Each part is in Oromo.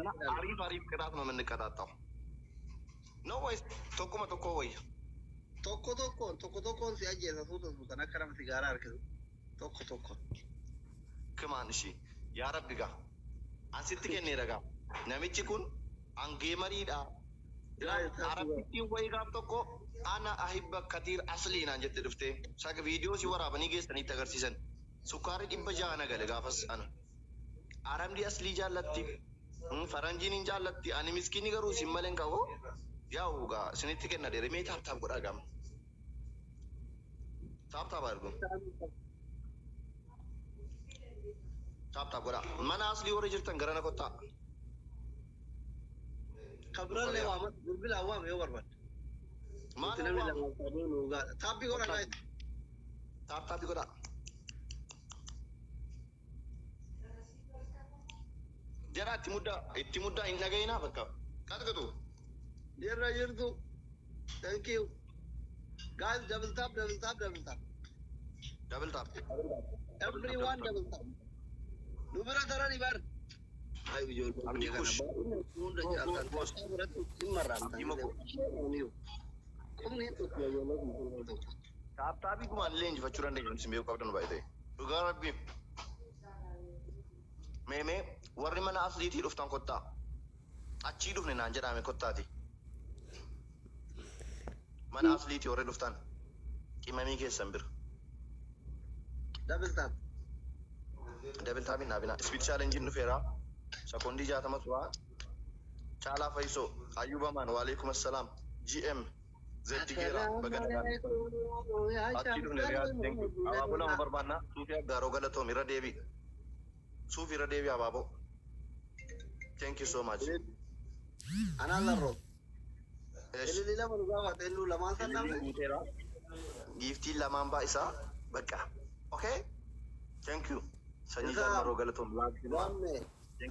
አሪፍ ቅጣት ነው የምንቀጣጣው። ነው ወይስ tokko wayya? tokkoon si ajjeesasuutu kan akka nama sigaaraa harkisu tokko. Kimaan ishee yaa rabbi gaa asitti kenneera gaa namichi kun hangee mariidha. Arabittiin wayii gaaf tokko ana ahibba katiir aslii naan jette dhuftee saga viidiyoo si waraabanii geessanitti agarsiisan sukkaarri 600 nagale gaafas ana arabni aslii jaallatti faranjiin hin jaallatti ani miskiini garuu sin malen qabu yaa'u gaa isinitti kenna dheere mee taaptaap godhaa gama taaptaap argu taaptaap godhaa mana aslii warri jirtan garana kottaa kabran le waama bilbila waama yoo barbaad taappi godha gaayet taaptaappi godhaa jara itti muddaa hin dhagayinaa bakka qatqatu jirra jirtu thank you guys double tap everyone double tap nubira tarani bar ay bijol abdi kush munda jaalatan biratu immarran taaptaapi kuma illee injifachuu dandeenya isin beekuu qabdan baay'ee dhugaa rabbi meemee warri mana asliitii dhuftan kottaa achii dhufne naan jedhame kottaati mana asliitii warri dhuftan qimamii keessan bira double tap hin dhaabina speed challenge dhufeera sekondii 60 su'aa caalaa fayyisoo ayyubamaan waalaikum assalaam gm zetti geera bagadaadhaan achii dhufne riyaad abaaboo lama barbaanna suufii aggaaroo galatoom irra deebii suufii irra deebii abaaboo thank you so much another row elili lama nugawa telu lama sanna gifti lamaan ba isa bakka okay thank you sanyi jarmaro galatom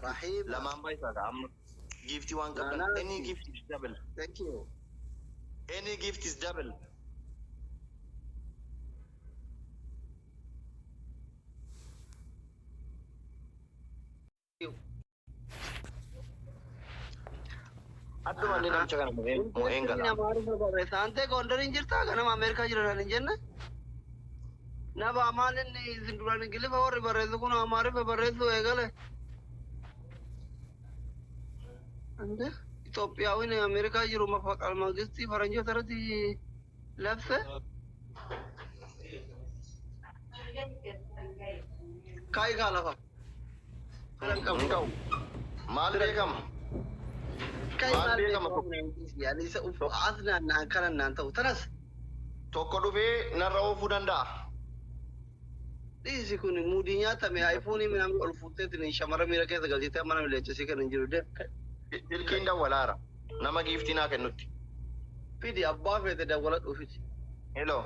rahim lamaan ba isa am gifti one qabdan any gift is double thank you any gift is double Adduma ni namcha kana mo'een gala. Sante gondarin jirta kana Amerika jiran hin jenne. Naba amalen ni zinduran gilifa warri barreessu kun amaarifa barreessu eegale. Ande Itoophiyaawin Amerika jiru mafaqal magisti faranjoota irratti labse. Kaayi kaa lafa. Kanan qabu. Maal beekama? Yani isa asna na kanan nan ta'u tanas tokko dhufee narra oofuu danda'a. Dhiisi kun muudii nyaatame iPhone minam ol fuutteetiin shamara miira keessa galchitee mana mileechasii kan hin jiru de. Silkiin dawwalaara nama giiftii naa kennutti. Fidi abbaa feete dawwala dhufiti. Hello.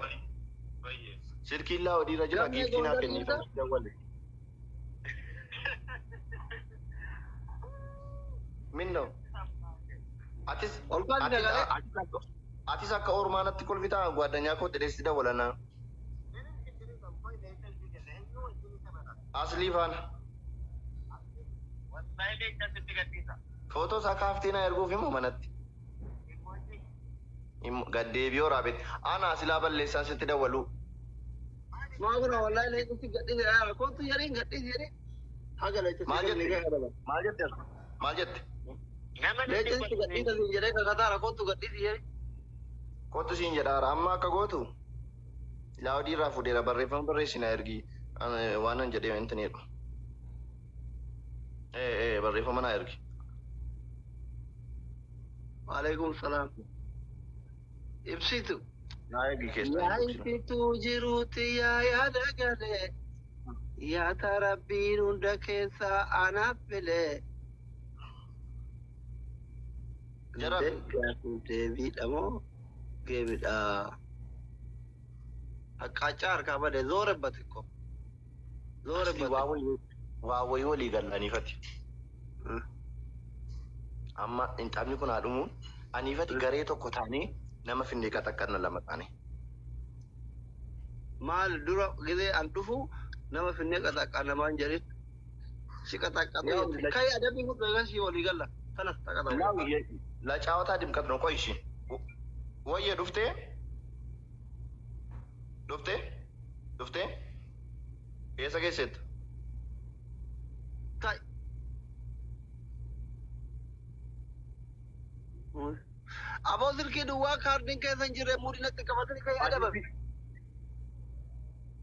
Silkiin laa odiirra jira giiftii naa kenniif dawwale. Minno. Atis akka ormaanatti kolfitaa gwaaddanyaa koo dhedeessi dawwalanaa. Aslii faana. Footoo isaa kaaftee na erguuf immoo manatti. Gaddeebi'oo raabetti. Ana silaa balleessaa sitti dawwalu. Maaguna wallahi leekutti gadhiise kootu yariin gadhiise yariin. Haga leechatti. Maal jette? Leechatti gadhiise siin jedhee kakataara kootu gadhiise yariin. Kootu siin jedhaara amma akka gootu. Laawudii irraa fuudheera barreeffama barreessina ergi waanan jedhee intanidha. Barreeffama naa ergi. Waalaikum salaam. Ibsitu. Naa ergi keessa. Yaa ibsitu jiruuti yaa yaada galee. Yaa tarabbiin hunda keessa anaaf filee. Jarab. Deebiidha moo geemidha? Akkaataa harkaa badee zoorebbate ko. Waa wayii walii galaniifati. Amma intalli kun haadhumu aniifati garee tokko taanee nama finnee qaxaqqanna lama taane. Maal dura gizee an dhufu nama finnee qaxaqqannamaan jedhin si qaxaqqanna. Kai adabbii kun beekan si walii galla. Tanas takata. Lawi la caawata dimkat no ko ishi. Wayya dhufte? Dhufte? Dhufte? Eessa geesseetta? Kai. Aboo silkii duwwaa kaardiin keessa hin jirre muudinatti qabatanii kan yaadaban.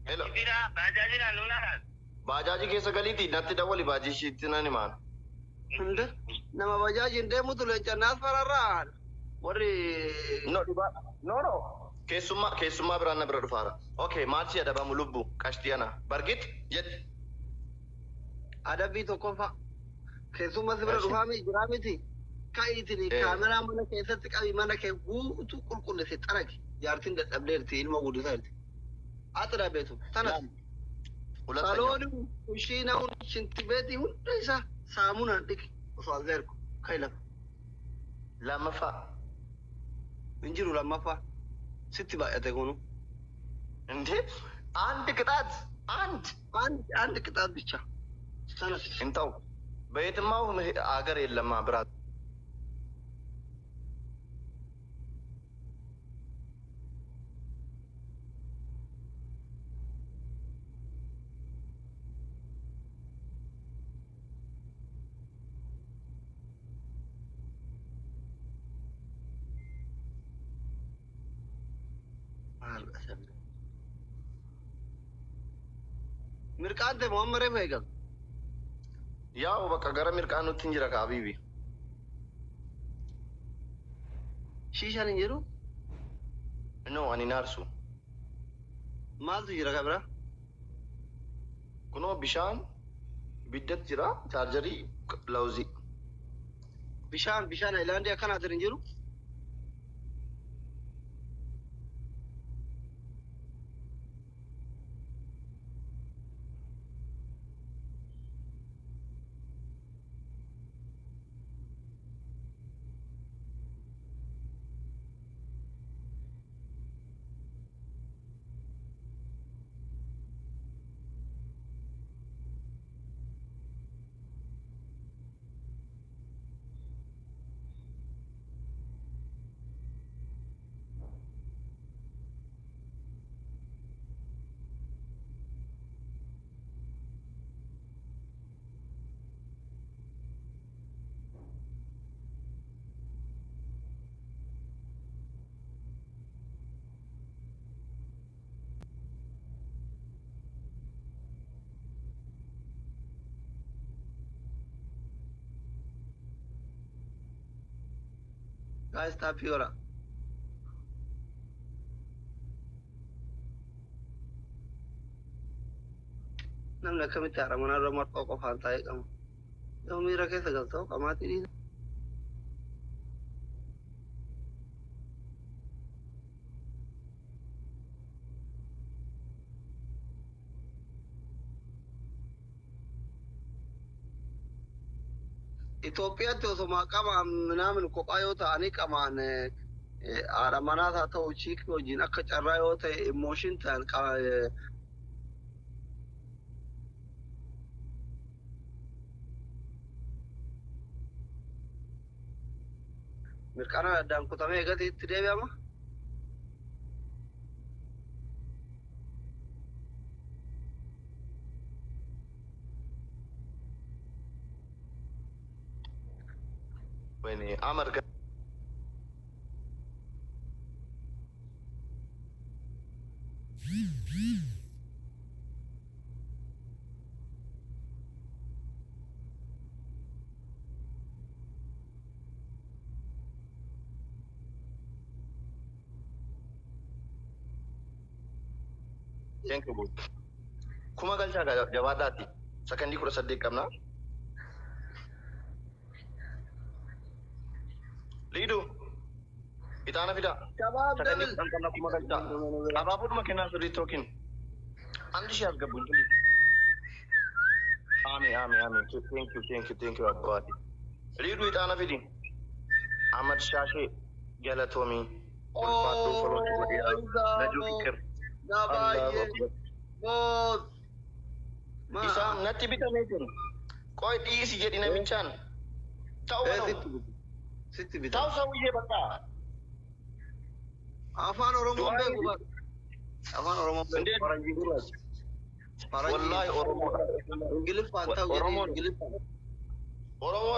Hello. Bira bajaajila lolaa. Baajaaji keessa galiiti natti dawwali baajishiitti nan himaan. Hinde nama bajaajiin deemutu leencannaas fararraan. Warri No dhiba. No. Keessummaa biraan na bira dhufaara. Okay, maal si adabamu lubbu qashtiana. Bargit jed. adabbii tokkoffaa keessummaa si bira dhufaamii jiraa miti. Ka'iitiin kaameraa mana keessatti qabi mana kee guutuu qulqulleesse xaragi. Jaartiin dadhabdeerti ilma guddisaati. Ati dhabeetu tanas. Salooni kushiina shintibeetii hunda isaa saamunaan dhiqi osoo alzeerku kai lafa. Lammaffaa. Hin jiru lammaffaa. Sitti baay'ate kunu. እንዴ አንድ ቅጣት አንድ ቅጣት ብቻ ተነስ እንታው በየትማው አገር የለማ ብራት mirqaan ta'e Muhammadee fayyadam. ያው በቃ ገረ ሚርቃኑት እንጅራ ከአቢቢ Shiishaan hin jiru ኖ አኒ ናርሱ maaltu jira kabira? ኩኖ ቢሻን ቢደት ጅራ ቻርጀሪ ለውዚ Bishaan haayilaandii akkanaatiin hin jiru. Guys, stop here. Namni akkamitti haaramanaa irra marxoo qofaan taa'ee qaba. Yoo miira keessa galtoo qamaatii dhiisa. Itoophiyaatti osoo qamaan minaamin kophaa yoo ta'anii qamaan haadha manaas haa ta'u chiikii wajjin akka carraa yoo ta'e emooshin ta'an mirqaana addaan kutamee eegatti itti deebi'ama. ወይኔ አመር Thank you. Kuma galcha jawaadati. Sakandii 18 qabna. Lidu. Itaana fida. Sakandii 10 qabna kuma galcha. Abaabuduma kennaa sirrii tookin. Andi shi asgabu. Amin. Thank you abbaati. Lidu itaana fidi. Ahmad Shashe Galatomi. Ulfaatu folootu godhee Najuu Fikir. Isaan natti bitamee jiru. Qoy dhiisi jedhi namichaan. Ta'u mana? Sitti bita. Ta'u sawiyye bakka. Afaan Oromoo beeku bar. Afaan Oromoo beeku. Indeen. Faranjii gurraacha. Wallahi Oromoo. Ingiliffaan ta'u jedhee Oromoon. Ingiliffaan. Oromoo